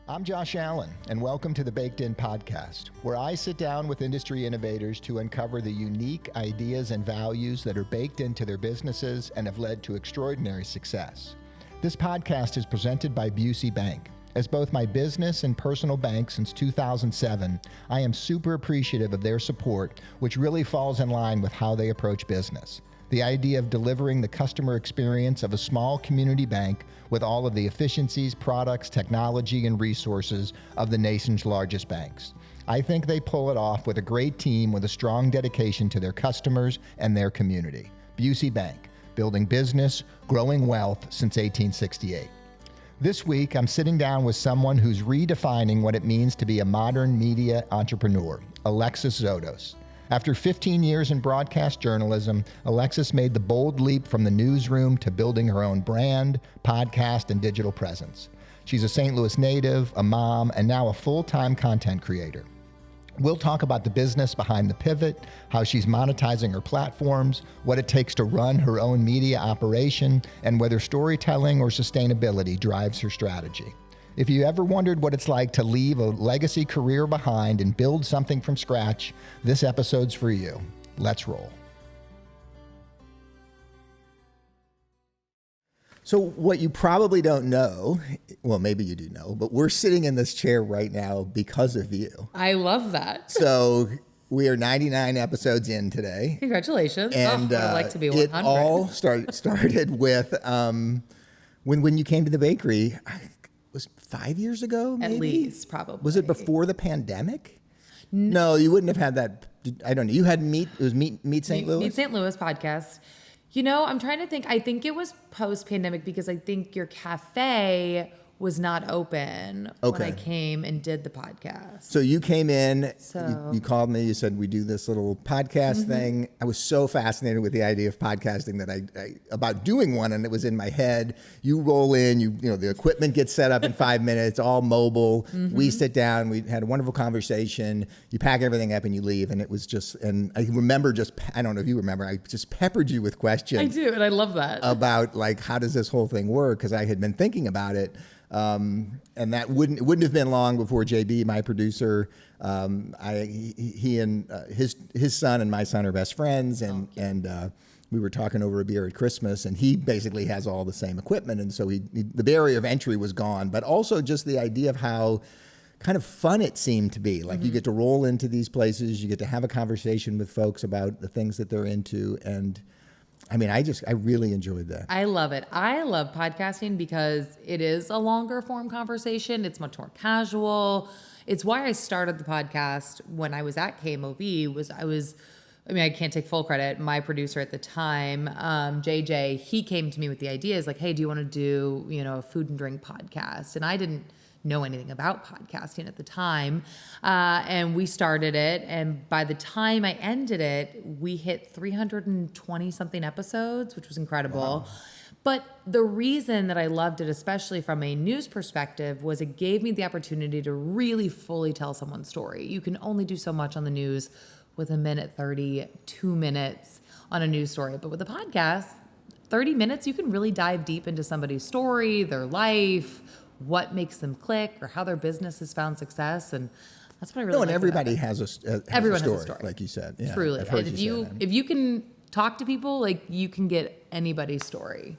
I'm Josh Allen, and welcome to the Baked In podcast, where I sit down with industry innovators to uncover the unique ideas and values that are baked into their businesses and have led to extraordinary success. This podcast is presented by Busey Bank. As both my business and personal bank since 2007, I am super appreciative of their support, which really falls in line with how they approach business. The idea of delivering the customer experience of a small community bank with all of the efficiencies, products, technology, and resources of the nation's largest banks. I think they pull it off with a great team with a strong dedication to their customers and their community. Busey Bank, building business, growing wealth since 1868. This week, I'm sitting down with someone who's redefining what it means to be a modern media entrepreneur, Alexis Zotos. After 15 years in broadcast journalism, Alexis made the bold leap from the newsroom to building her own brand, podcast, and digital presence. She's a St. Louis native, a mom, and now a full-time content creator. We'll talk about the business behind the pivot, how she's monetizing her platforms, what it takes to run her own media operation, and whether storytelling or sustainability drives her strategy. If you ever wondered what it's like to leave a legacy career behind and build something from scratch, this episode's for you. Let's roll. So what you probably don't know, well, maybe you do know, but we're sitting in this chair right now because of you. I love that. So we are 99 episodes in today. Congratulations. And I'd like to be 100. It all started with when you came to the bakery. Was 5 years ago, maybe? At least, probably. Was it before the pandemic? No, you wouldn't have had that. I don't know. You had Meet St. Louis? Meet St. Louis podcast. You know, I'm trying to think. I think it was post-pandemic because I think your cafe was not open when I came and did the podcast. So you came in, you called me, you said, we do this little podcast thing. I was so fascinated with the idea of podcasting that I about doing one, and it was in my head. You roll in, you know, the equipment gets set up in 5 minutes, all mobile. We sit down, we had a wonderful conversation. You pack everything up and you leave, and it was just, and I remember I don't know if you remember, I just peppered you with questions. I do, and I love that. About like, how does this whole thing work? Because I had been thinking about it. And that wouldn't have been long before JB, my producer, he and his son and my son are best friends, and we were talking over a beer at Christmas, and he basically has all the same equipment, and so the barrier of entry was gone, but also just the idea of how kind of fun it seemed to be. Like you get to roll into these places, you get to have a conversation with folks about the things that they're into, and I mean, I really enjoyed that. I love it. I love podcasting because it is a longer form conversation. It's much more casual. It's why I started the podcast when I was at KMOV. I can't take full credit. My producer at the time, JJ, he came to me with the idea. Is like, hey, do you want to do, a food and drink podcast? And I didn't know anything about podcasting at the time. And we started it. And by the time I ended it, we hit 320 something episodes, which was incredible. Wow. But the reason that I loved it, especially from a news perspective, was it gave me the opportunity to really fully tell someone's story. You can only do so much on the news with a minute 30, 2 minutes on a news story. But with a podcast, 30 minutes, you can really dive deep into somebody's story, their life, what makes them click, or how their business has found success, and that's what I really. And everybody has a story, like you said. Yeah, truly. And if you can talk to people, like you can get anybody's story.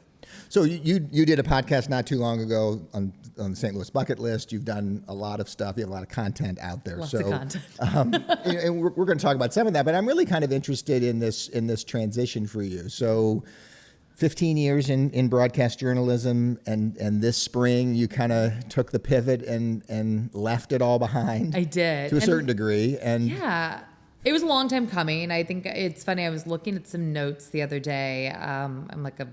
So you did a podcast not too long ago on the St. Louis Bucket List. You've done a lot of stuff. You have a lot of content out there. Lots of content. And we're going to talk about some of that, but I'm really kind of interested in this transition for you. So 15 years in broadcast journalism, and this spring you kind of took the pivot and left it all behind. I did. To a certain degree. And yeah, it was a long time coming. I think it's funny. I was looking at some notes the other day. I'm like a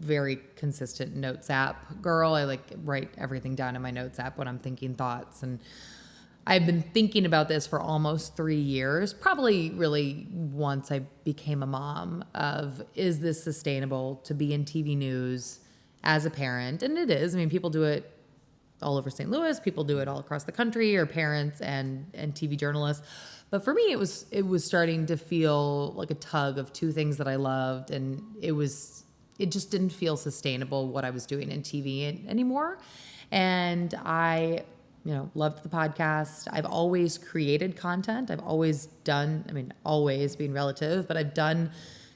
very consistent notes app girl. I like write everything down in my notes app when I'm thinking thoughts. And I've been thinking about this for almost 3 years, probably really once I became a mom, of is this sustainable to be in TV news as a parent? And it is. I mean, people do it all over St. Louis. People do it all across the country, or parents and TV journalists. But for me, it was starting to feel like a tug of two things that I loved. And it just didn't feel sustainable what I was doing in TV anymore. And I loved the podcast. I've always created content. I've always done, always being relative, but I've done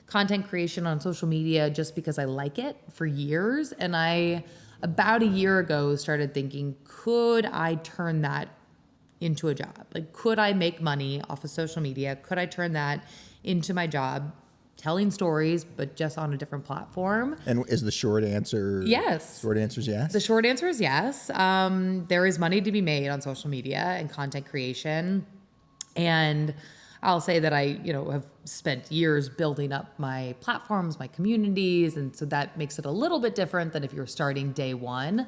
content creation on social media just because I like it for years. And I, about a year ago, started thinking, could I turn that into a job? Like, could I make money off of social media? Could I turn that into my job, telling stories, but just on a different platform? And is the short answer? Yes. Short answer is yes? The short answer is yes. There is money to be made on social media and content creation. And I'll say that I, have spent years building up my platforms, my communities. And so that makes it a little bit different than if you're starting day one.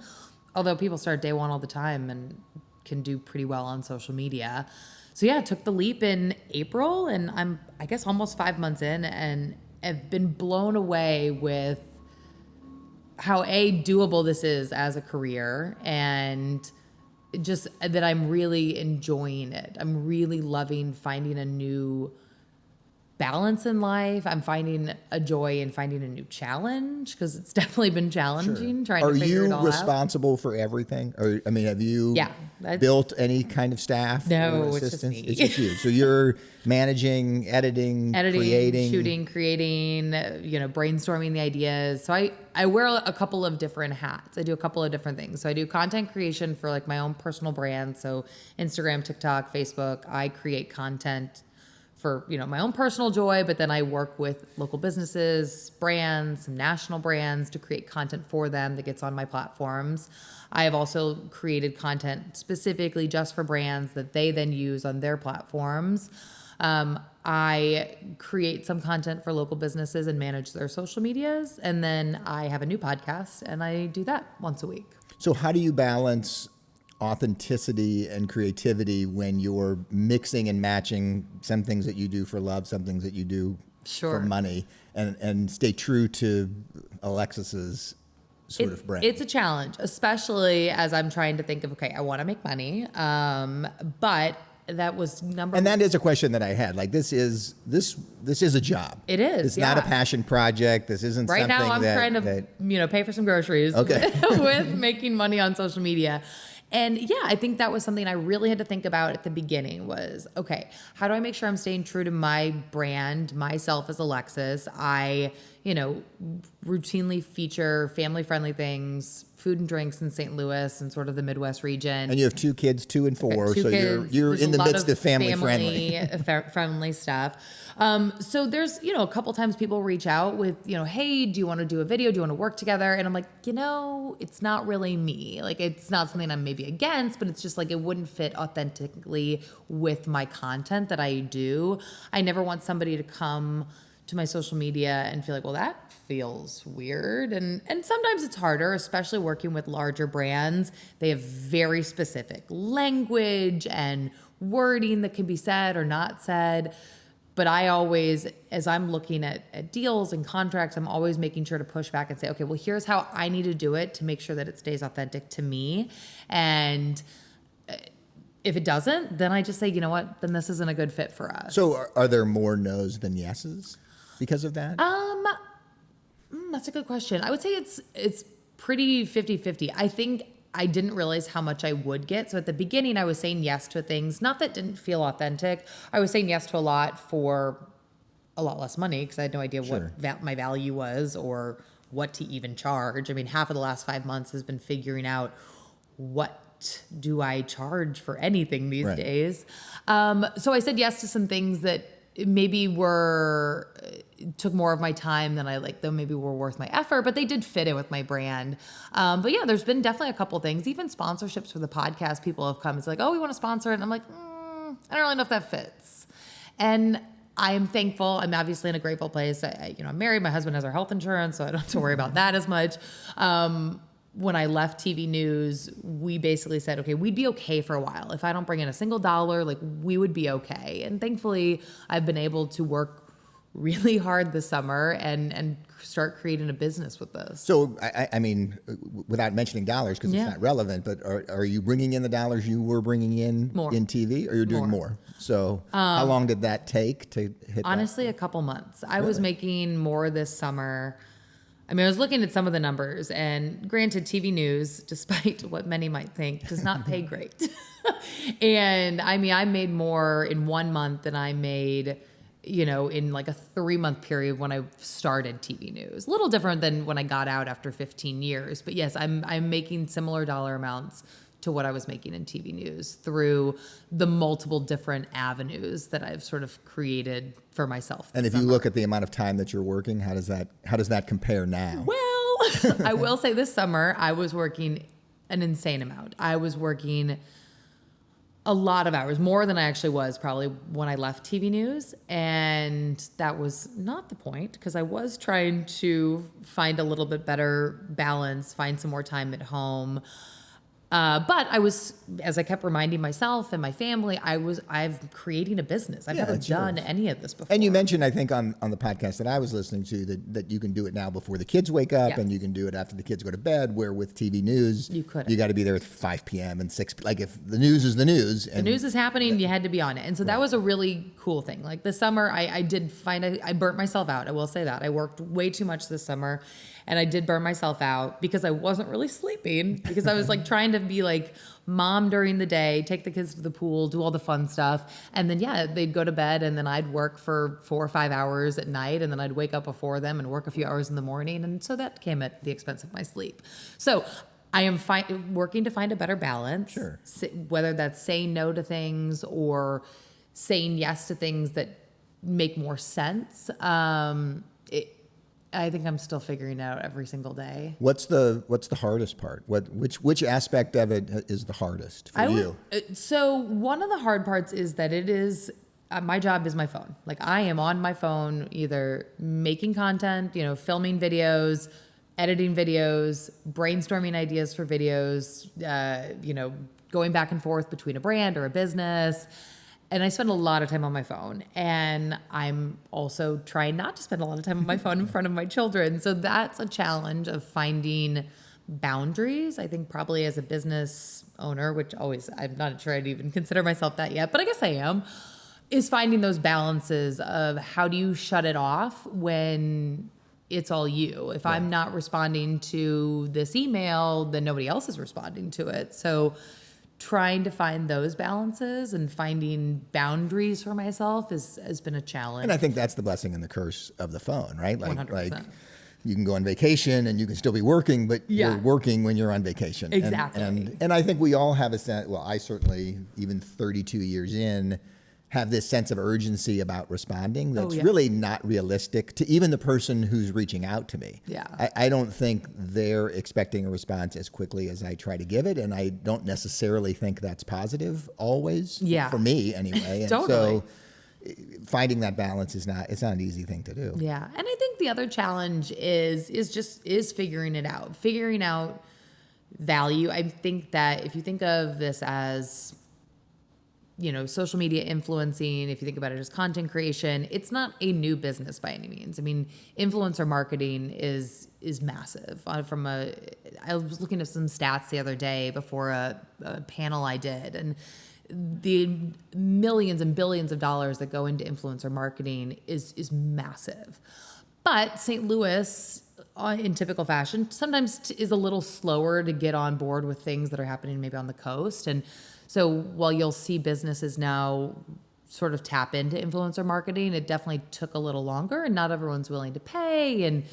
Although people start day one all the time and can do pretty well on social media. So yeah, I took the leap in April, and I'm, I guess, almost 5 months in, and have been blown away with how doable this is as a career, and just that I'm really enjoying it. I'm really loving finding a new balance in life. I'm finding a joy in finding a new challenge, because it's definitely been challenging trying to figure it all out. Are you responsible for everything? Or, have you built any kind of staff? No, or it's just assistance? me. It's just you. So you're managing, editing, creating, shooting, creating, brainstorming the ideas. So I wear a couple of different hats. I do a couple of different things. So I do content creation for like my own personal brand. So Instagram, TikTok, Facebook. I create content for, my own personal joy, but then I work with local businesses, brands, some national brands to create content for them that gets on my platforms. I have also created content specifically just for brands that they then use on their platforms. I create some content for local businesses and manage their social medias. And then I have a new podcast, and I do that once a week. So how do you balance authenticity and creativity when you're mixing and matching some things that you do for love, some things that you do for money, and stay true to Alexis's sort of brand? It's a challenge, especially as I'm trying to think of, okay, I want to make money, but that was And that is a question that I had. Like, this is a job. It is. It's not a passion project. This isn't right something now. I'm trying to pay for some groceries. Okay. with making money on social media. And yeah, I think that was something I really had to think about at the beginning was, okay, how do I make sure I'm staying true to my brand, myself as Alexis? I, routinely feature family-friendly things, food and drinks in St. Louis and sort of the Midwest region. And you have 2 kids, 2 and 4, okay, so kids. you're There's in the midst of family-friendly. friendly stuff. So there's, a couple times people reach out with, hey, do you want to do a video? Do you want to work together? And I'm like, it's not really me. Like, it's not something I'm maybe against, but it's just like, it wouldn't fit authentically with my content that I do. I never want somebody to come to my social media and feel like, well, that feels weird. And sometimes it's harder, especially working with larger brands. They have very specific language and wording that can be said or not said. But I always, as I'm looking at deals and contracts, I'm always making sure to push back and say, okay, well, here's how I need to do it to make sure that it stays authentic to me. And if it doesn't, then I just say, you know what, then this isn't a good fit for us. So are there more no's than yeses because of that? That's a good question. I would say it's pretty 50-50. I think I didn't realize how much I would get. So at the beginning, I was saying yes to things, not that didn't feel authentic. I was saying yes to a lot for a lot less money because I had no idea what my value was or what to even charge. I mean, half of the last 5 months has been figuring out what do I charge for anything these days. So I said yes to some things that maybe took more of my time than I like, though maybe were worth my effort, but they did fit in with my brand. But yeah, there's been definitely a couple things, even sponsorships for the podcast. People have come, it's like, oh, we want to sponsor it. And I'm like, I don't really know if that fits. And I'm thankful. I'm obviously in a grateful place. I'm married. My husband has our health insurance, so I don't have to worry about that as much. When I left TV news, we basically said, okay, we'd be okay for a while. If I don't bring in a single dollar, like, we would be okay. And thankfully, I've been able to work really hard this summer and start creating a business with this. So, I mean, without mentioning dollars, because it's not relevant, but are you bringing in the dollars you were bringing in more in TV, or you're doing more? So how long did that take to hit honestly, a couple months. I was making more this summer. I mean, I was looking at some of the numbers, and granted, TV news, despite what many might think, does not pay great. And I mean, I made more in 1 month than I made, in like a 3-month period when I started TV news. A little different than when I got out after 15 years. But yes, I'm making similar dollar amounts to what I was making in TV news through the multiple different avenues that I've sort of created for myself. And if you look at the amount of time that you're working, how does that compare now? Well, I will say this summer I was working an insane amount. I was working a lot of hours, more than I actually was probably when I left TV news. And that was not the point, because I was trying to find a little bit better balance, find some more time at home. But I was, as I kept reminding myself and my family, I'm creating a business. I've never done any of this before. And you mentioned, I think, on the podcast that I was listening to, that you can do it now before the kids wake up, and you can do it after the kids go to bed, where with TV news, you got to be there at 5 p.m. and 6 p.m. Like, if the news is the news. And the news is happening, you had to be on it. And so that was a really cool thing. Like this summer, I did I burnt myself out. I will say that. I worked way too much this summer. And I did burn myself out because I wasn't really sleeping, because I was like trying to be like mom during the day, take the kids to the pool, do all the fun stuff. And then, they'd go to bed, and then I'd work for 4 or 5 hours at night. And then I'd wake up before them and work a few hours in the morning. And so that came at the expense of my sleep. So I am working to find a better balance, whether that's saying no to things or saying yes to things that make more sense. I think I'm still figuring out every single day. What's the hardest part? Which aspect of it is the hardest for you? So one of the hard parts is that it is my job is my phone. Like, I am on my phone, either making content, filming videos, editing videos, brainstorming ideas for videos, going back and forth between a brand or a business. And I spend a lot of time on my phone, and I'm also trying not to spend a lot of time on my phone in front of my children. So that's a challenge of finding boundaries. I think probably as a business owner, which I'm not sure I'd even consider myself that yet, but I guess I am, is finding those balances of how do you shut it off when it's all you. If I'm not responding to this email, then nobody else is responding to it. So trying to find those balances and finding boundaries for myself has been a challenge. And I think that's the blessing and the curse of the phone, right? 100%. Like you can go on vacation and you can still be working, but you're working when you're on vacation. Exactly. And I think we all have a sense, well, I certainly, even 32 years in, have this sense of urgency about responding that's really not realistic to even the person who's reaching out to me. Yeah. I don't think they're expecting a response as quickly as I try to give it, and I don't necessarily think that's positive always. Yeah. For me anyway. And Totally. so finding that balance it's not an easy thing to do. Yeah. And I think the other challenge is figuring it out. Figuring out value. I think that if you think of this as social media influencing, if you think about it as content creation, it's not a new business by any means. I mean, influencer marketing is massive. I was looking at some stats the other day before a panel I did, and the millions and billions of dollars that go into influencer marketing is massive. But St. Louis, in typical fashion, sometimes is a little slower to get on board with things that are happening maybe on the coast. And so while you'll see businesses now sort of tap into influencer marketing, it definitely took a little longer, and not everyone's willing to pay. And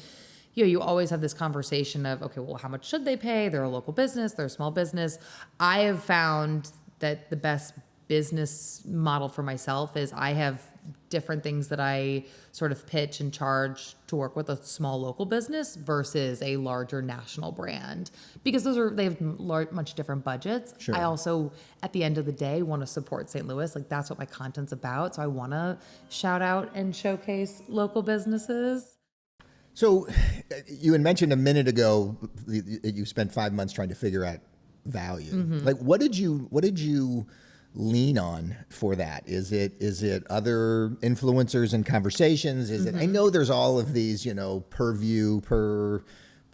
you always have this conversation of, okay, well, how much should they pay? They're a local business, they're a small business. I have found that the best business model for myself is I have different things that I sort of pitch and charge to work with a small local business versus a larger national brand, because they have much different budgets. Sure. I also, at the end of the day, want to support St. Louis. Like, that's what my content's about. So I want to shout out and showcase local businesses. So you had mentioned a minute ago that you spent 5 months trying to figure out value. Mm-hmm. Like, what did you lean on for that? Is it other influencers and conversations? Is it, I know there's all of these, per view, per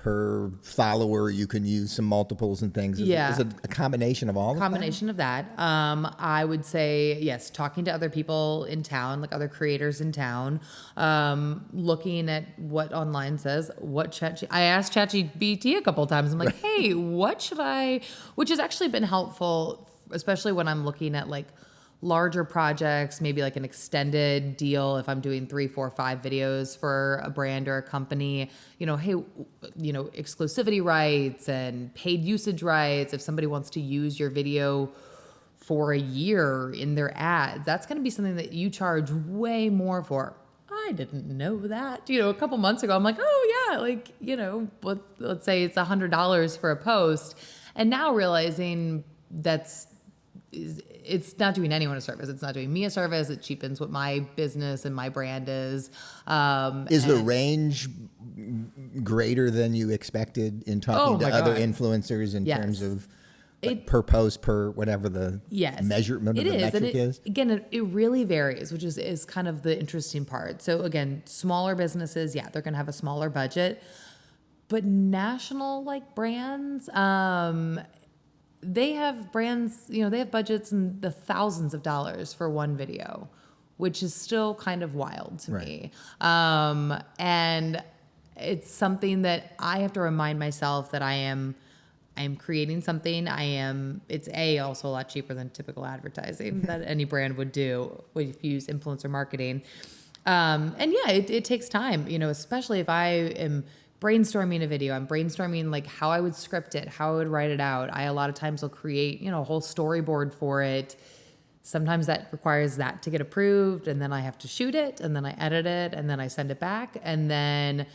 per follower. You can use some multiples and things. Is it a combination of all of that? Combination of that. I would say, yes, talking to other people in town, like other creators in town, looking at what online says, I asked ChatGPT a couple of times. I'm like, hey, what should I, which has actually been helpful, especially when I'm looking at like larger projects, maybe like an extended deal. If I'm doing 3, 4, 5 videos for a brand or a company, hey, exclusivity rights and paid usage rights. If somebody wants to use your video for a year in their ads, that's going to be something that you charge way more for. I didn't know that. A couple months ago, I'm like, oh yeah, let's say it's $100 for a post. And now realizing it's not doing anyone a service. It's not doing me a service. It cheapens what my business and my brand is. Is the range greater than you expected in talking to other influencers in terms of per post, per whatever the measurement of the metric is? Again, it really varies, which is kind of the interesting part. So again, smaller businesses, they're going to have a smaller budget. But national brands, they have brands, they have budgets in the thousands of dollars for one video, which is still kind of wild to me. And it's something that I have to remind myself that I am creating something. It's also a lot cheaper than typical advertising that any brand would do if you use influencer marketing. It takes time, especially if I am brainstorming a video. I'm brainstorming how I would script it, how I would write it out. I a lot of times will create, a whole storyboard for it. Sometimes that requires that to get approved, and then I have to shoot it, and then I edit it, and then I send it back, and then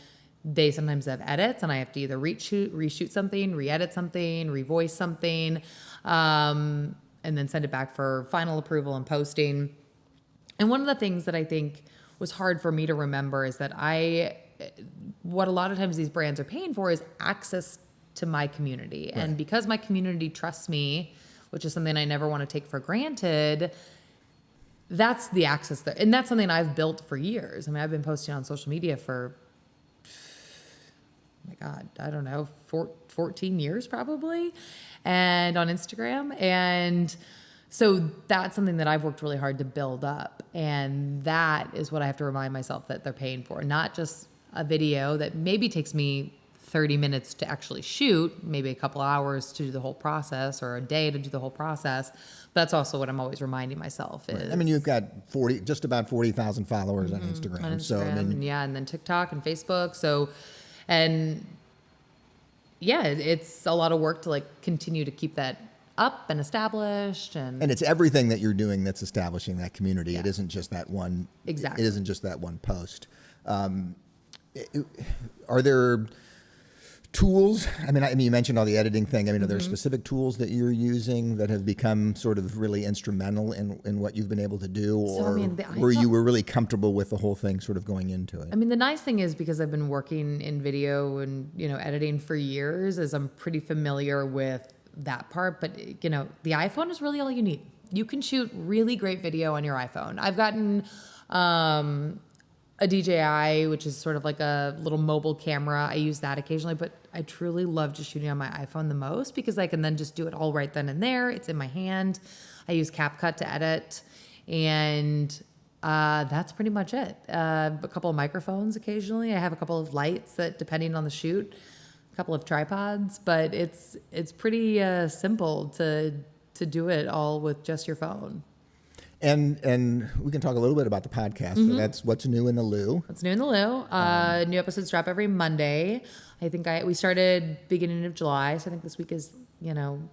they sometimes have edits, and I have to either reshoot something, re-edit something, revoice something, and then send it back for final approval and posting. And one of the things that I think was hard for me to remember is that what a lot of times these brands are paying for is access to my community. Right. And because my community trusts me, which is something I never want to take for granted, that's the access there. And that's something I've built for years. I mean, I've been posting on social media for, oh my God, I don't know, 14 years probably, and on Instagram. And so that's something that I've worked really hard to build up. And that is what I have to remind myself that they're paying for, not just a video that maybe takes me 30 minutes to actually shoot, maybe a couple hours to do the whole process, or a day to do the whole process. That's also what I'm always reminding myself is. Right. I mean, you've got just about 40,000 followers on Instagram. And then TikTok and Facebook. It's a lot of work to continue to keep that up and established, and it's everything that you're doing that's establishing that community. It isn't just that one. Exactly. It isn't just that one post. Are there tools? I mean, you mentioned all the editing thing. I mean, are there specific tools that you're using that have become sort of really instrumental in what you've been able to do, or where you were really comfortable with the whole thing sort of going into it? I mean, the nice thing is, because I've been working in video and, editing for years, is I'm pretty familiar with that part. But, the iPhone is really all you need. You can shoot really great video on your iPhone. I've gotten a DJI, which is sort of like a little mobile camera. I use that occasionally, but I truly love just shooting on my iPhone the most, because I can then just do it all right then and there. It's in my hand. I use CapCut to edit, and that's pretty much it. A couple of microphones occasionally. I have a couple of lights that, depending on the shoot, a couple of tripods, but it's pretty simple to do it all with just your phone. And we can talk a little bit about the podcast. So that's What's New in the Lou. What's New in the Lou. New episodes drop every Monday. I think we started beginning of July. So I think this week is, I don't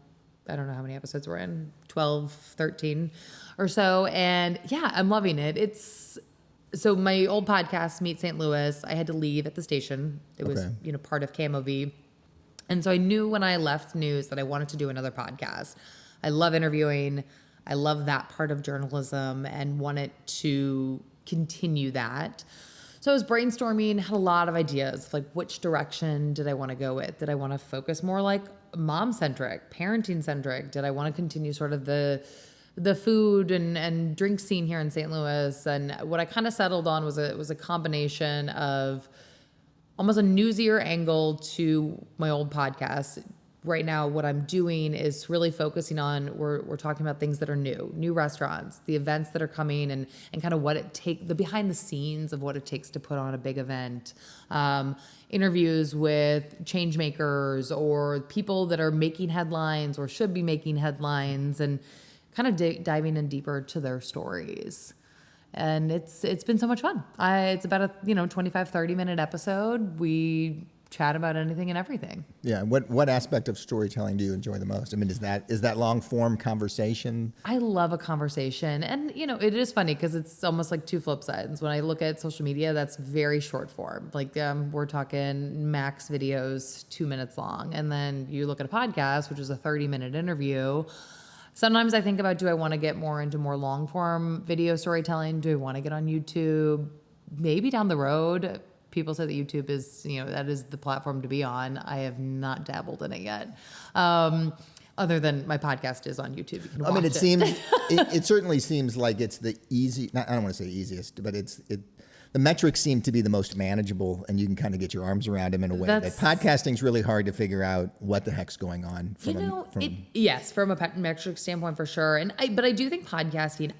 know how many episodes we're in, 12, 13 or so. And yeah, I'm loving it. So my old podcast, Meet St. Louis, I had to leave at the station. It was, part of KMOV. And so I knew when I left news that I wanted to do another podcast. I love interviewing. I love that part of journalism and wanted to continue that. So I was brainstorming, had a lot of ideas, which direction did I want to go with? Did I want to focus more mom-centric, parenting-centric? Did I want to continue sort of the food and drink scene here in St. Louis? And what I kind of settled on was a combination of almost a newsier angle to my old podcast. Right now, what I'm doing is really focusing on, we're talking about things that are new restaurants, the events that are coming, and kind of what it takes, the behind the scenes of what it takes to put on a big event. Interviews with change makers or people that are making headlines or should be making headlines, and kind of diving in deeper to their stories. And it's been so much fun. It's about a 25, 30-minute episode. We chat about anything and everything. Yeah. What aspect of storytelling do you enjoy the most? I mean, is that long form conversation? I love a conversation. And, it is funny because it's almost like two flip sides. When I look at social media, that's very short form. Like we're talking max videos, 2 minutes long. And then you look at a podcast, which is a 30-minute interview. Sometimes I think about, do I want to get more into more long form video storytelling? Do I want to get on YouTube? Maybe down the road. People say that YouTube is, that is the platform to be on. I have not dabbled in it yet. Other than my podcast is on YouTube. You can watch it seems, it certainly seems like it's the easy, I don't want to say easiest, but the metrics seem to be the most manageable, and you can kind of get your arms around them in a way that podcasting's really hard to figure out what the heck's going on. Yes, from a metric standpoint for sure. But I do think podcasting,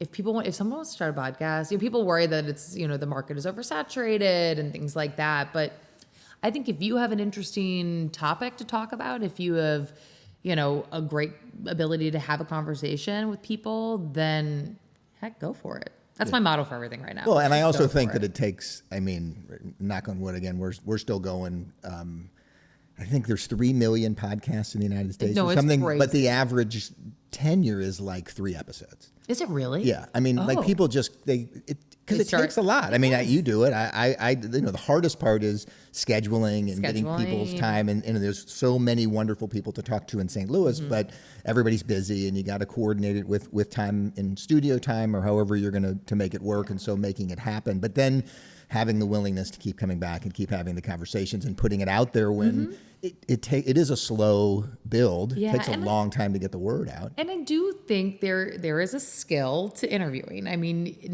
if someone wants to start a podcast, people worry that it's, the market is oversaturated and things like that. But I think if you have an interesting topic to talk about, if you have, a great ability to have a conversation with people, then heck, go for it. That's my motto for everything right now. Well, and I also think that it takes, knock on wood again, we're still going, I think there's 3 million podcasts in the United States or something, but the average tenure is like 3 episodes. Is it really? Yeah. Like people just, because it takes a lot. You do it. The hardest part is scheduling and getting people's time. And there's so many wonderful people to talk to in St. Louis, but everybody's busy and you got to coordinate it with time in studio time or however you're going to make it work. And so making it happen. But then having the willingness to keep coming back and keep having the conversations and putting it out there when it is a slow build. It takes a long time to get the word out. And I do think there is a skill to interviewing.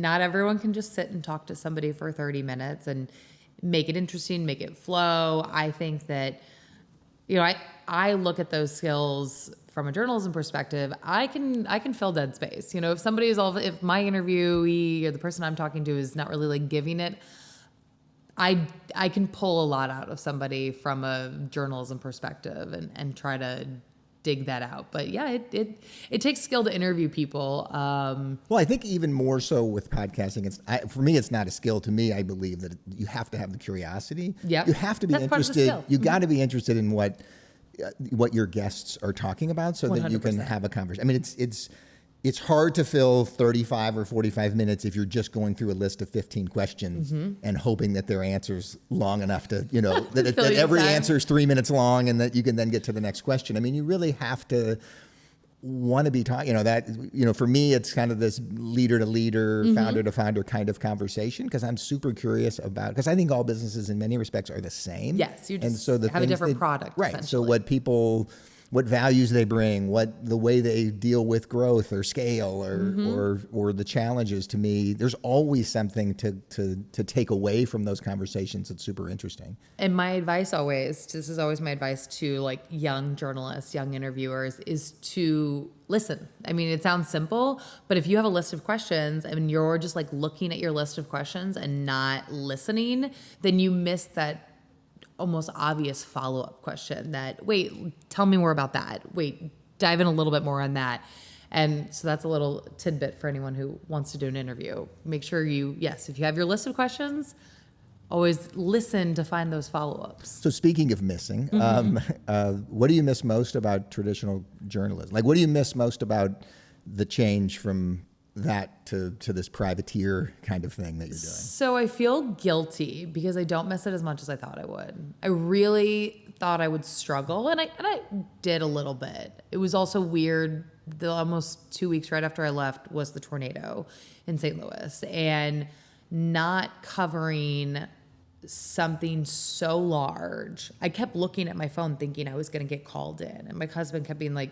Not everyone can just sit and talk to somebody for 30 minutes and make it interesting, make it flow. I think that, I look at those skills from a journalism perspective. I can fill dead space. If my interviewee or the person I'm talking to is not really like giving it, I can pull a lot out of somebody from a journalism perspective and try to dig that out. But yeah, it takes skill to interview people. Well, I think even more so with podcasting, for me, it's not a skill. To me, I believe that you have to have the curiosity. Yep. You have to be interested. You got to be interested in what your guests are talking about so 100%. That you can have a conversation. It's hard to fill 35 or 45 minutes if you're just going through a list of 15 questions and hoping that their answer's long enough to, that every answer is 3 minutes long and that you can then get to the next question. You really have to want to be talking, for me, it's kind of this leader to leader, founder to founder kind of conversation because I'm super curious because I think all businesses in many respects are the same. Yes, you just have a different product. Right. So what values they bring, the way they deal with growth or scale or the challenges. To me, there's always something to take away from those conversations that's super interesting. And my advice this is always my advice to like young journalists, young interviewers, is to listen. It sounds simple, but if you have a list of questions and you're just like looking at your list of questions and not listening, then you miss that almost obvious follow-up question that, wait, tell me more about that. Wait, dive in a little bit more on that. And so that's a little tidbit for anyone who wants to do an interview. Make sure if you have your list of questions, always listen to find those follow-ups. So speaking of missing, what do you miss most about traditional journalism? Like, what do you miss most about the change from that to this privateer kind of thing that you're doing? So I feel guilty because I don't miss it as much as I thought I would. I really thought I would struggle, and I did a little bit. It was also weird. Almost 2 weeks right after I left was the tornado in St. Louis, and not covering something so large. I kept looking at my phone thinking I was going to get called in, and my husband kept being like,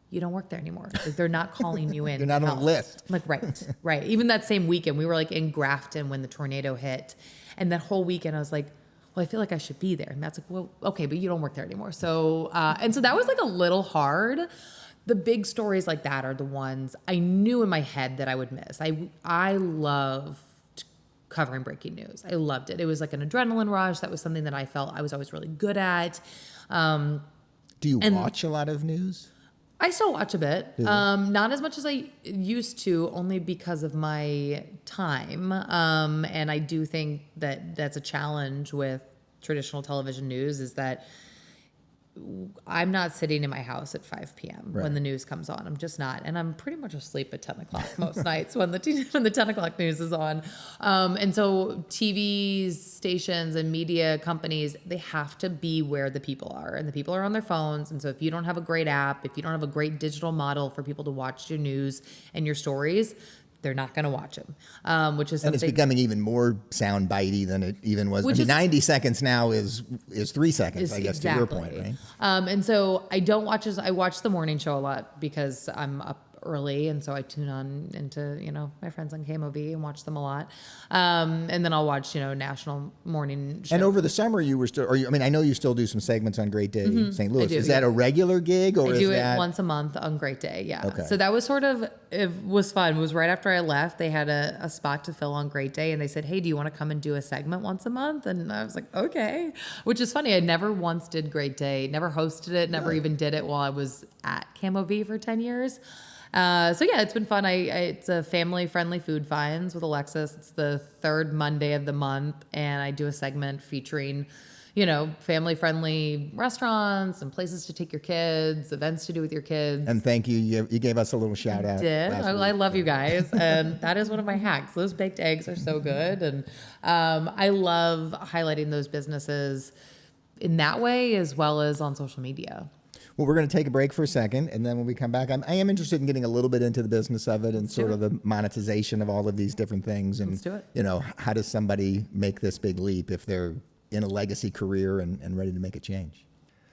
you don't work there anymore. Like, they're not calling you in. You're not on the list. I'm like, right. Even that same weekend, we were like in Grafton when the tornado hit. And that whole weekend I was like, well, I feel like I should be there. And Matt's like, well, okay, but you don't work there anymore. So, and so that was like a little hard. The big stories like that are the ones I knew in my head that I would miss. I loved covering breaking news. I loved it. It was like an adrenaline rush. That was something that I felt I was always really good at. Do you watch a lot of news? I still watch a bit, not as much as I used to, only because of my time. And I do think that that's a challenge with traditional television news, is that I'm not sitting in my house at 5 p.m. when the news comes on. I'm just not. And I'm pretty much asleep at 10 o'clock most nights when the 10 o'clock news is on. And so TV stations and media companies, they have to be where the people are. And the people are on their phones. And so if you don't have a great app, if you don't have a great digital model for people to watch your news and your stories, they're not going to watch them, which is something. And it's becoming even more sound bitey than it even was. 90 seconds now is 3 seconds, I guess, exactly. To your point, right? And so I don't watch I watch the morning show a lot because I'm up early, and so I tune on into my friends on KMOV and watch them a lot. And then I'll watch national morning show. And over the summer you were still, I know you still do some segments on Great Day in St. Louis. Is that a regular gig, or I do it once a month on Great Day? Yeah. Okay. So that was it was fun. It was right after I left. They had a spot to fill on Great Day, and they said, "Hey, do you want to come and do a segment once a month?" And I was like, "Okay," which is funny. I never once did Great Day, never hosted it, never even did it while I was at KMOV for 10 years. So yeah, it's been fun. It's a family-friendly food finds with Alexis. It's the third Monday of the month, and I do a segment featuring, family-friendly restaurants and places to take your kids, events to do with your kids. And thank you. You gave us a little shout out. I love you guys, and that is one of my hacks. Those baked eggs are so good, and I love highlighting those businesses in that way as well as on social media. Well, we're going to take a break for a second, and then when we come back, I am interested in getting a little bit into the business of it and sort of the monetization of all of these different things. And, Let's do it. How does somebody make this big leap if they're in a legacy career and ready to make a change?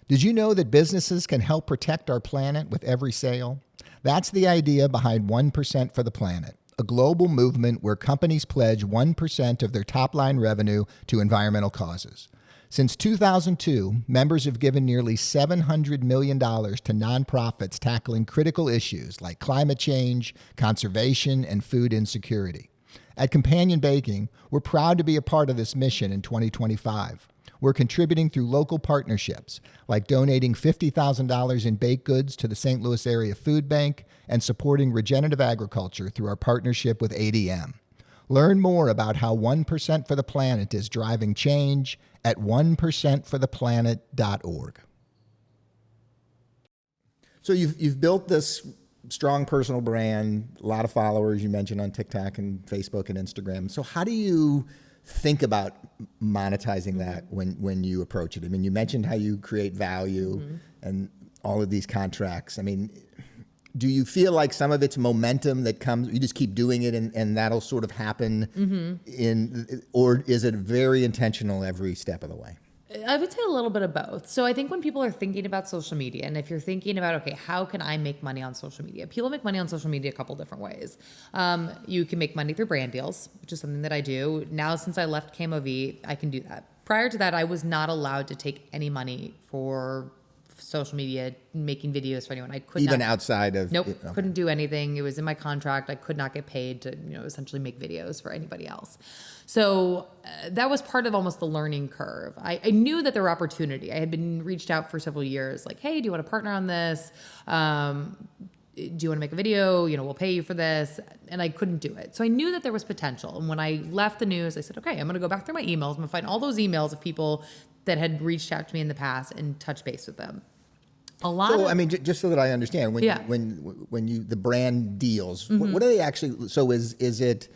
Did you know that businesses can help protect our planet with every sale? That's the idea behind 1% for the Planet, a global movement where companies pledge 1% of their top-line revenue to environmental causes. Since 2002, members have given nearly $700 million to nonprofits tackling critical issues like climate change, conservation, and food insecurity. At Companion Baking, we're proud to be a part of this mission in 2025. We're contributing through local partnerships, like donating $50,000 in baked goods to the St. Louis Area Food Bank and supporting regenerative agriculture through our partnership with ADM. Learn more about how 1% for the Planet is driving change at 1%fortheplanet.org. So you've built this strong personal brand, a lot of followers you mentioned on TikTok and Facebook and Instagram. So how do you think about monetizing that when you approach it? I mean, you mentioned how you create value and all of these contracts. I mean, do you feel like some of it's momentum that comes, you just keep doing it and that'll sort of happen or is it very intentional every step of the way? I would say a little bit of both. So I think when people are thinking about social media, and if you're thinking about, okay, how can I make money on social media? People make money on social media a couple different ways. You can make money through brand deals, which is something that I do. Now, since I left KMOV, I can do that. Prior to that, I was not allowed to take any money for social media, making videos for anyone. I could even not, outside of nope, couldn't do anything. It was in my contract. I could not get paid to, essentially make videos for anybody else. So that was part of almost the learning curve. I knew that there were opportunity. I had been reached out for several years, like, hey, do you want to partner on this? Do you want to make a video? We'll pay you for this. And I couldn't do it. So I knew that there was potential. And when I left the news, I said, okay, I'm going to go back through my emails. I'm going to find all those emails of people that had reached out to me in the past and touch base with them. Just so that I understand, when you the brand deals, what are they actually? So is it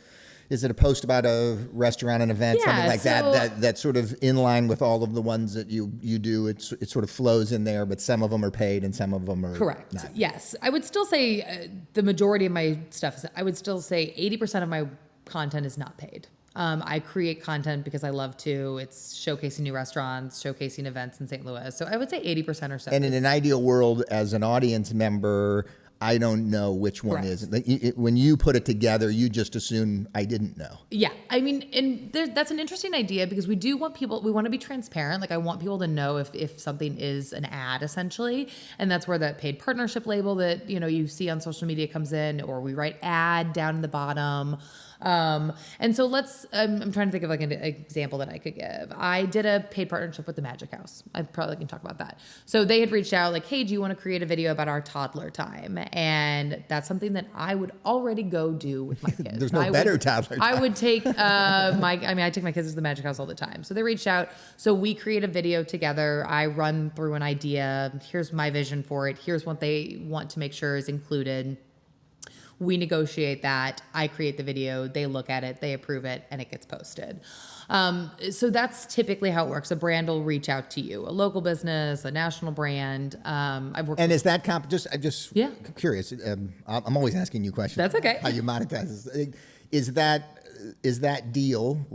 a post about a restaurant, an event, something like that sort of in line with all of the ones that you do? It sort of flows in there, but some of them are paid and some of them are correct. Not. Yes, I would still say the majority of my stuff is. I would still say 80% of my content is not paid. I create content because I love to. It's showcasing new restaurants, showcasing events in St. Louis. So I would say 80% or so. And in an ideal world, as an audience member, I don't know which one Correct. is. When you put it together, you just assume I didn't know. Yeah, I mean, and that's an interesting idea because we want to be transparent. Like I want people to know if something is an ad essentially. And that's where that paid partnership label that, you see on social media comes in, or we write ad down in the bottom. And so I'm trying to think of like an example that I could give. I did a paid partnership with the Magic House. I probably can talk about that. So they had reached out like, hey, do you want to create a video about our toddler time? And that's something that I would already go do with my kids. There's no better toddler time. I would take, I take my kids to the Magic House all the time. So they reached out. So we create a video together. I run through an idea. Here's my vision for it. Here's what they want to make sure is included. We negotiate that. I create the video. They look at it. They approve it, and it gets posted. So that's typically how it works. A brand will reach out to you, a local business, a national brand. I've worked. And is that I'm just Yeah. curious. I'm always asking you questions. That's okay. How you monetize this? Is that deal?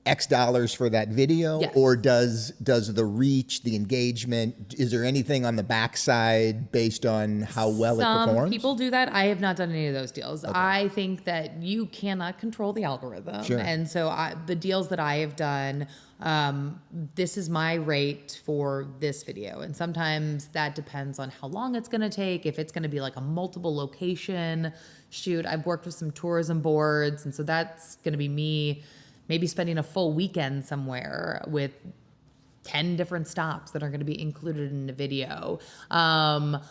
X dollars for that video, Yes. or does the reach, the engagement, is there anything on the backside based on how well it performs? Some people do that. I have not done any of those deals. Okay. I think that you cannot control the algorithm. Sure. And so the deals that I have done, this is my rate for this video. And sometimes that depends on how long it's going to take. If it's going to be like a multiple location shoot, I've worked with some tourism boards. And so that's going to be me maybe spending a full weekend somewhere with 10 different stops that are going to be included in the video. And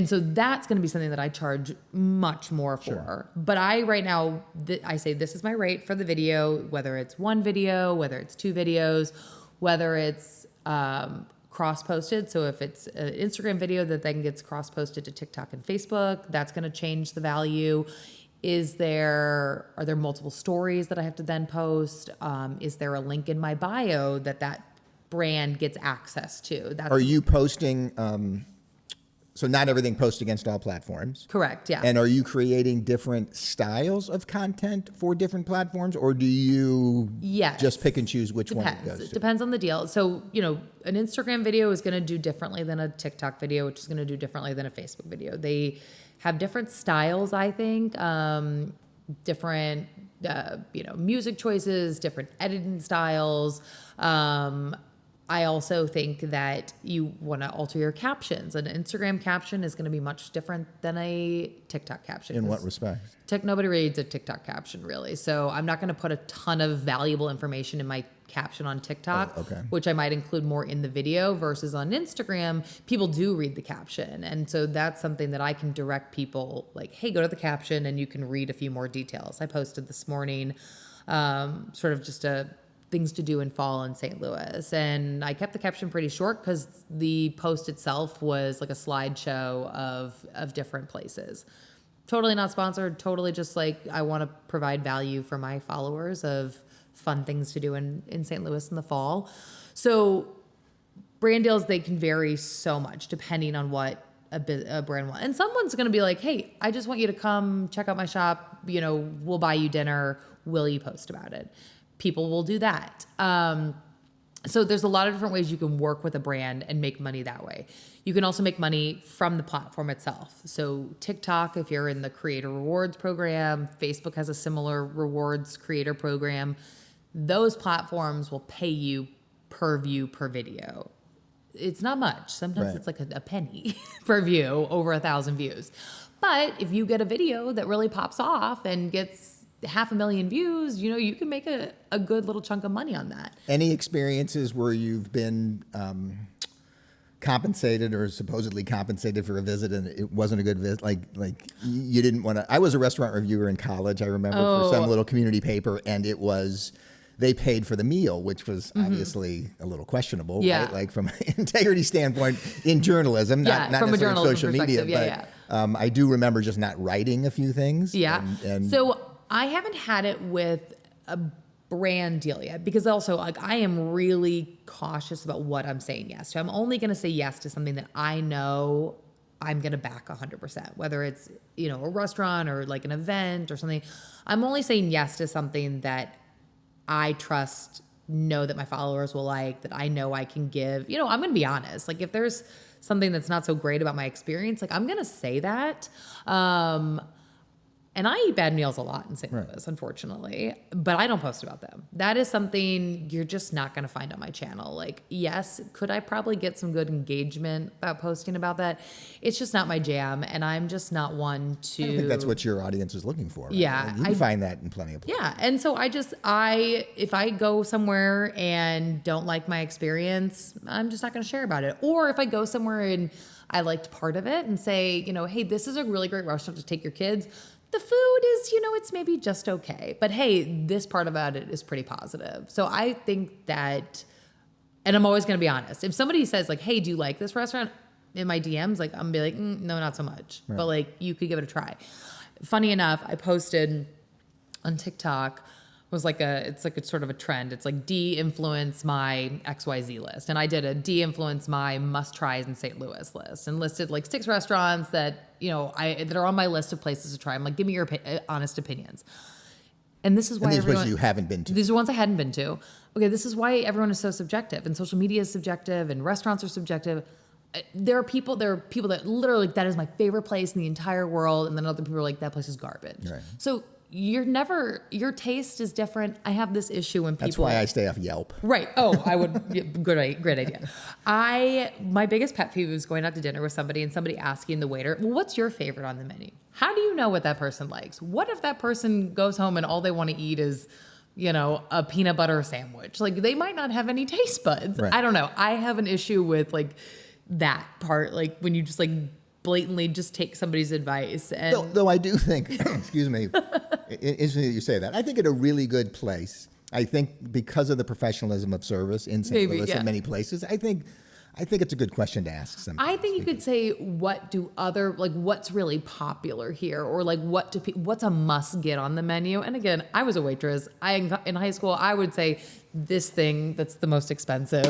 so that's going to be something that I charge much more for. Sure. But right now, I say this is my rate for the video, whether it's one video, whether it's two videos, whether it's cross-posted. So if it's an Instagram video that then gets cross-posted to TikTok and Facebook, that's going to change the value. Are there multiple stories that I have to then post? Is there a link in my bio that brand gets access to? Are you posting, so not everything posts against all platforms? Correct, yeah. And are you creating different styles of content for different platforms, or do you just pick and choose which one it goes to? It depends on the deal. So, an Instagram video is going to do differently than a TikTok video, which is going to do differently than a Facebook video. They have different styles, I think, different, music choices, different editing styles. I also think that you want to alter your captions. An Instagram caption is going to be much different than a TikTok caption. In what respect? Nobody reads a TikTok caption, really. So I'm not going to put a ton of valuable information in my caption on TikTok, which I might include more in the video, versus on Instagram, people do read the caption. And so that's something that I can direct people like, hey, go to the caption and you can read a few more details. I posted this morning sort of just things to do in fall in St. Louis. And I kept the caption pretty short because the post itself was like a slideshow of different places. Totally not sponsored, totally just like I want to provide value for my followers of fun things to do in St. Louis in the fall. So brand deals, they can vary so much depending on what a brand wants. And someone's going to be like, hey, I just want you to come check out my shop. We'll buy you dinner. Will you post about it? People will do that. So there's a lot of different ways you can work with a brand and make money that way. You can also make money from the platform itself. So TikTok, if you're in the creator rewards program, Facebook has a similar rewards creator program. Those platforms will pay you per view per video. It's not much. Sometimes it's like a penny per view over 1,000 views. But if you get a video that really pops off and gets 500,000 views, you can make a good little chunk of money on that. Any experiences where you've been compensated or supposedly compensated for a visit and it wasn't a good visit? Like you didn't want to. I was a restaurant reviewer in college, I remember, for some little community paper, and they paid for the meal, which was obviously a little questionable, right? Like from an integrity standpoint in journalism, not necessarily social media, but I do remember just not writing a few things. Yeah. So I haven't had it with a brand deal yet, because also I am really cautious about what I'm saying yes to. I'm only going to say yes to something that I know I'm going to back 100%, whether it's, a restaurant or like an event or something. I'm only saying yes to something that I trust, know that my followers will like, that I know I can give. I'm going to be honest. Like if there's something that's not so great about my experience, like I'm going to say that. And I eat bad meals a lot in St. Louis, unfortunately, but I don't post about them. That is something you're just not going to find on my channel. Like, yes, could I probably get some good engagement about posting about that? It's just not my jam, and I'm just not one to... I don't think that's what your audience is looking for. Right? Yeah. You can find that in plenty of places. Yeah, and so if I go somewhere and don't like my experience, I'm just not going to share about it. Or if I go somewhere and I liked part of it and say, hey, this is a really great restaurant to take your kids. The food is, it's maybe just okay. But hey, this part about it is pretty positive. So I think that, and I'm always going to be honest. If somebody says like, hey, do you like this restaurant? In my DMs, like I'm gonna be like, no, not so much. Right. But like, you could give it a try. Funny enough, I posted on TikTok, it's like it's sort of a trend. It's like de-influence my XYZ list. And I did a de-influence my must-tries in St. Louis list and listed like 6 restaurants that, that are on my list of places to try. I'm like, give me your honest opinions. And this is why these places you haven't been to. These are ones I hadn't been to. Okay, this is why everyone is so subjective. And social media is subjective and restaurants are subjective. There are people that literally, that is my favorite place in the entire world. And then other people are like, that place is garbage. Right. So your taste is different. I have this issue when people... That's why I stay off Yelp. Right. Oh, I would... Great idea. My biggest pet peeve was going out to dinner with somebody and somebody asking the waiter, well, what's your favorite on the menu? How do you know what that person likes? What if that person goes home and all they want to eat is, a peanut butter sandwich? Like, they might not have any taste buds. Right. I don't know. I have an issue with, like, that part. Like, when you just, like, blatantly just take somebody's advice. And though I do think, excuse me, interesting that you say that. I think at a really good place, I think because of the professionalism of service in St. Louis and many places, I think it's a good question to ask somebody. I think you could say, what's really popular here? Or like, what's a must get on the menu? And again, I was a waitress. In high school, I would say this thing that's the most expensive,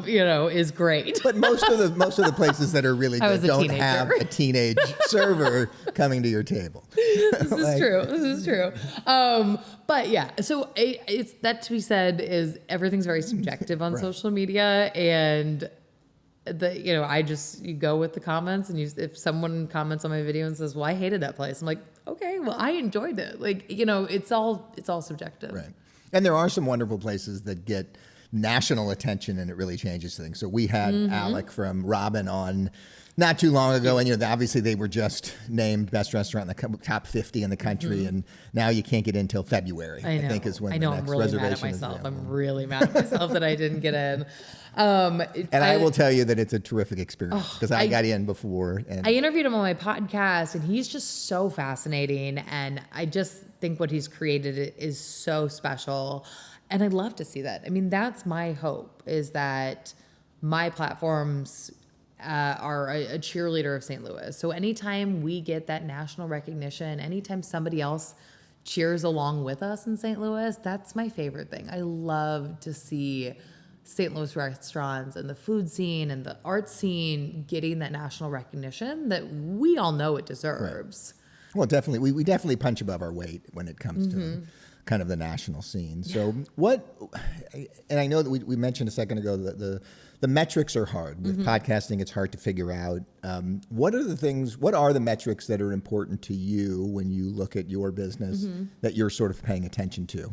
is great. But most of the places that are really good don't have a teenage server coming to your table. This is true. But yeah, so it's that to be said is everything's very subjective on social media, and you go with the comments, and if someone comments on my video and says, well, I hated that place, I'm like, okay, well, I enjoyed it. Like, it's all subjective. Right. And there are some wonderful places that get national attention, and it really changes things. So we had Alec from Robin on not too long ago, and obviously they were just named best restaurant in the top 50 in the country, and now you can't get in until February. I think is when the next I'm really reservation mad at myself. is I'm really mad at myself that I didn't get in. I will tell you that it's a terrific experience because I got in before. And I interviewed him on my podcast, and he's just so fascinating, and I just think what he's created is so special, and I'd love to see that. I mean, that's my hope, is that my platforms are a cheerleader of St. Louis. So anytime we get that national recognition, anytime somebody else cheers along with us in St. Louis, that's my favorite thing. I love to see St. Louis restaurants and the food scene and the art scene getting that national recognition that we all know it deserves. Right. Well, definitely. We definitely punch above our weight when it comes to kind of the national scene. So and I know that we mentioned a second ago that the metrics are hard. With podcasting, it's hard to figure out. What are the metrics that are important to you when you look at your business that you're sort of paying attention to?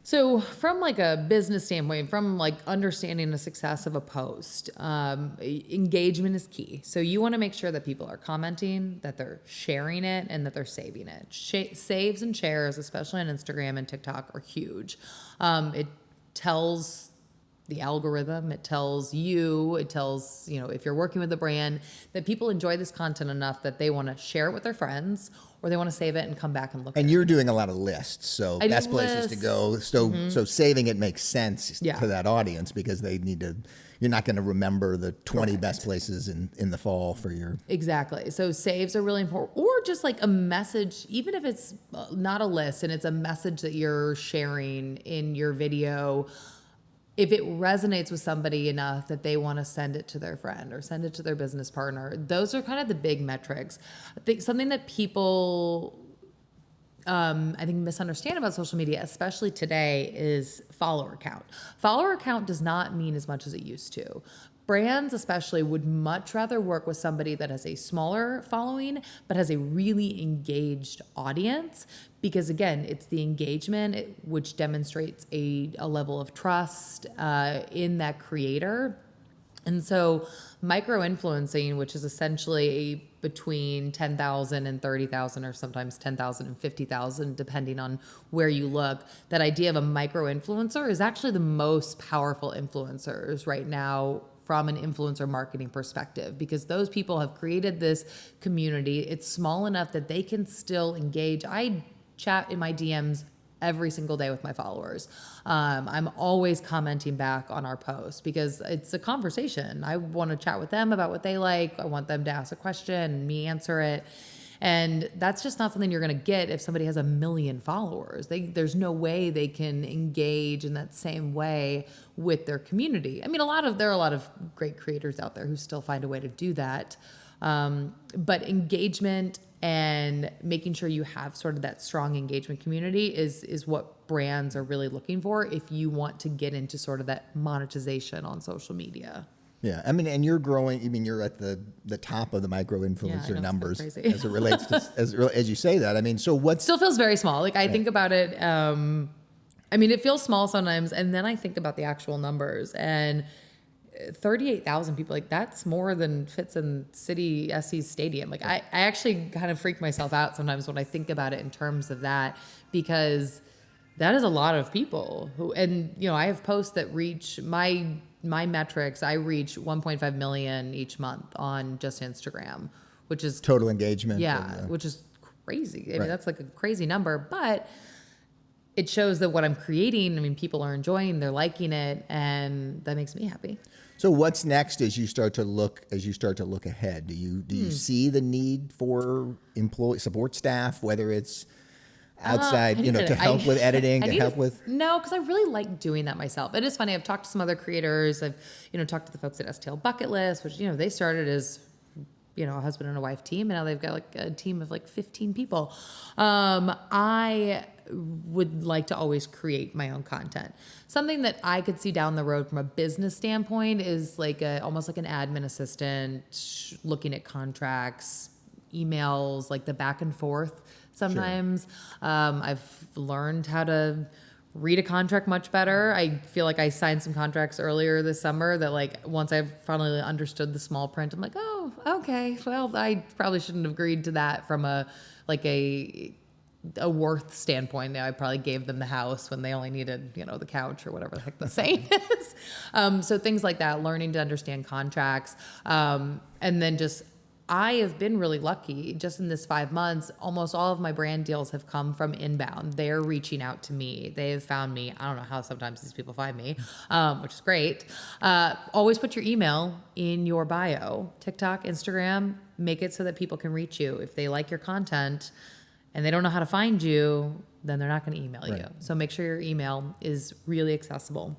So from like a business standpoint, from like understanding the success of a post, engagement is key. So you want to make sure that people are commenting, that they're sharing it, and that they're saving it. Saves and shares, especially on Instagram and TikTok, are huge. It tells the algorithm, it tells if you're working with a brand, that people enjoy this content enough that they want to share it with their friends, or they want to save it and come back and look at it. And you're doing a lot of lists, so best places to go. So saving it makes sense to that audience, because they need to. You're not going to remember the 20 best places in the fall for your... Exactly. So saves are really important. Or just like a message, even if it's not a list and it's a message that you're sharing in your video, if it resonates with somebody enough that they want to send it to their friend or send it to their business partner, those are kind of the big metrics. I think something that people, I think, misunderstand about social media, especially today, is follower count. Follower count does not mean as much as it used to. brands especially would much rather work with somebody that has a smaller following, but has a really engaged audience. Because again, it's the engagement which demonstrates a level of trust in that creator. And so micro-influencing, which is essentially between 10,000 and 30,000, or sometimes 10,000 and 50,000, depending on where you look, that idea of a micro-influencer is actually the most powerful influencers right now from an influencer marketing perspective, because those people have created this community. It's small enough that they can still engage. I chat in my DMs every single day with my followers. I'm always commenting back on our posts because it's a conversation. I want to chat with them about what they like. I want them to ask a question and me answer it. And that's just not something you're going to get if somebody has 1 million followers. There's no way they can engage in that same way with their community. I mean, there are a lot of great creators out there who still find a way to do that. But engagement and making sure you have sort of that strong engagement community is what brands are really looking for if you want to get into sort of that monetization on social media. Yeah, I mean, and you're growing. I mean, you're at the top of the micro influencer numbers as it relates to as you say that. I mean, so what still feels very small. Like I think about it. I mean, it feels small sometimes, and then I think about the actual numbers and 38,000 people. Like that's more than fits in City SC's stadium. Like I actually kind of freak myself out sometimes when I think about it in terms of that, because that is a lot of people who, and you know, I have posts that reach my metrics. I reach 1.5 million each month on just Instagram, which is total engagement. Yeah, which is crazy. I mean, that's like a crazy number, but it shows that what I'm creating, I mean, people are enjoying, they're liking it, and that makes me happy. So what's next as you start to look ahead? Do you see the need for support staff, whether it's outside, to help with editing, No, because I really like doing that myself. It is funny. I've talked to some other creators. I've, talked to the folks at STL Bucket List, which, they started as, a husband and a wife team, and now they've got like a team of like 15 people. I would like to always create my own content. Something that I could see down the road from a business standpoint is like almost like an admin assistant, looking at contracts, emails, like the back and forth. Sometimes I've learned how to read a contract much better. I feel like I signed some contracts earlier this summer that like once I've finally understood the small print, I'm like, oh, okay. Well, I probably shouldn't have agreed to that from a worth standpoint. I probably gave them the house when they only needed, the couch or whatever the heck the saying is. So things like that, learning to understand contracts. And then I have been really lucky just in this 5 months. Almost all of my brand deals have come from inbound. They're reaching out to me. They have found me. I don't know how sometimes these people find me, which is great. Always put your email in your bio, TikTok, Instagram, make it so that people can reach you. If they like your content and they don't know how to find you, then they're not going to email you. So make sure your email is really accessible.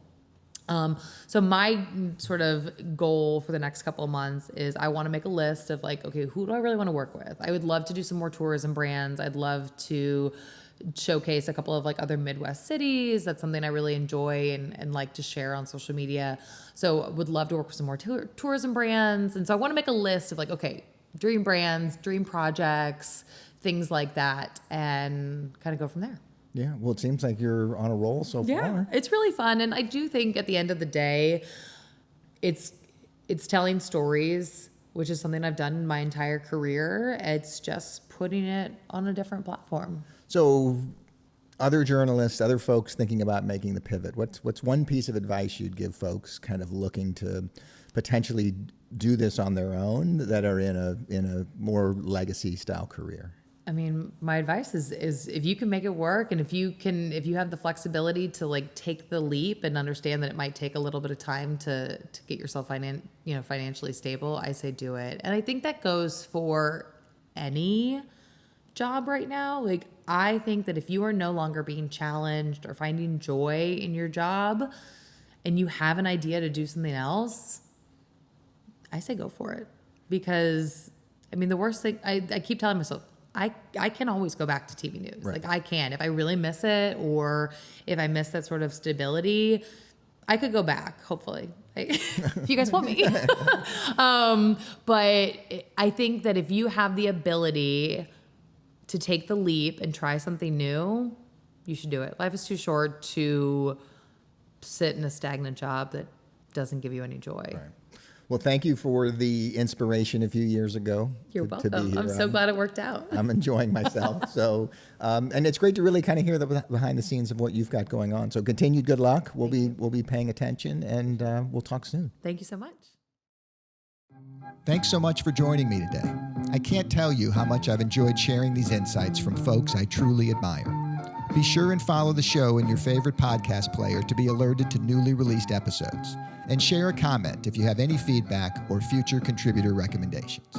So my sort of goal for the next couple of months is I want to make a list of like, okay, who do I really want to work with? I would love to do some more tourism brands. I'd love to showcase a couple of like other Midwest cities. That's something I really enjoy and like to share on social media. So I would love to work with some more tourism brands. And so I want to make a list of like, okay, dream brands, dream projects, things like that, and kind of go from there. Yeah, well, it seems like you're on a roll so far. Yeah, it's really fun. And I do think at the end of the day, it's telling stories, which is something I've done my entire career. It's just putting it on a different platform. So other journalists, other folks thinking about making the pivot, what's one piece of advice you'd give folks kind of looking to potentially do this on their own that are in a more legacy style career? I mean, my advice is if you can make it work, and if you have the flexibility to like take the leap and understand that it might take a little bit of time to get yourself financially stable, I say do it. And I think that goes for any job right now. Like, I think that if you are no longer being challenged or finding joy in your job and you have an idea to do something else, I say go for it. Because I mean, the worst thing, I keep telling myself, I can always go back to TV news. Right. Like I can, if I really miss it, or if I miss that sort of stability, I could go back, hopefully. if you guys want me. But I think that if you have the ability to take the leap and try something new, you should do it. Life is too short to sit in a stagnant job that doesn't give you any joy. Right. Well, thank you for the inspiration a few years ago. You're welcome. To be here. I'm so glad it worked out. I'm enjoying myself. So, and it's great to really kind of hear the behind the scenes of what you've got going on. So, continued good luck. We'll be paying attention, and we'll talk soon. Thank you so much. Thanks so much for joining me today. I can't tell you how much I've enjoyed sharing these insights from folks I truly admire. Be sure and follow the show in your favorite podcast player to be alerted to newly released episodes. And share a comment if you have any feedback or future contributor recommendations.